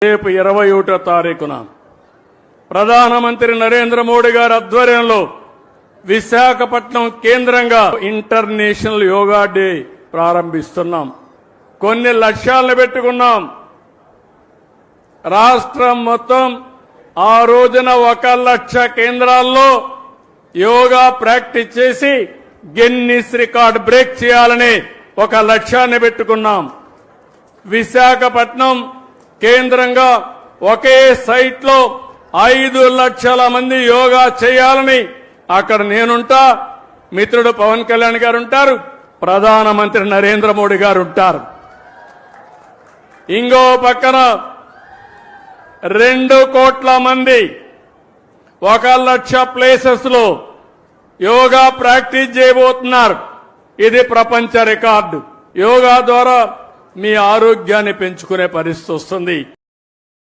రేపు 21వ తారీఖున ప్రధానమంత్రి నరేంద్ర మోడీ గారి ఆధ్వర్యంలో విశాఖపట్నం కేంద్రంగా ఇంటర్నేషనల్ యోగా డే ప్రారంభిస్తున్నాం. కొన్ని లక్ష్యాలను పెట్టుకున్నాం. రాష్ట్రం మొత్తం ఆ రోజున 1 లక్ష కేంద్రాల్లో యోగా ప్రాక్టీస్ చేసి గిన్నిస్ రికార్డ్ బ్రేక్ చేయాలని ఒక లక్ష్యాన్ని పెట్టుకున్నాం. విశాఖపట్నం కేంద్రంగా ఒకే సైట్ లో 5 లక్షల మంది యోగా చేయాలని అక్కడ నేనుంటా, మిత్రుడు పవన్ కళ్యాణ్ గారు ఉంటారు, ప్రధానమంత్రి నరేంద్ర మోడీ గారు ఉంటారు. ఇంకో పక్కన 2 కోట్ల మంది 1 లక్ష ప్లేసెస్ లో యోగా ప్రాక్టీస్ చేయబోతున్నారు. ఇది ప్రపంచ రికార్డు. యోగా ద్వారా మీ ఆరోగ్యాన్ని పెంచుకునే పరిస్థితి వస్తుంది.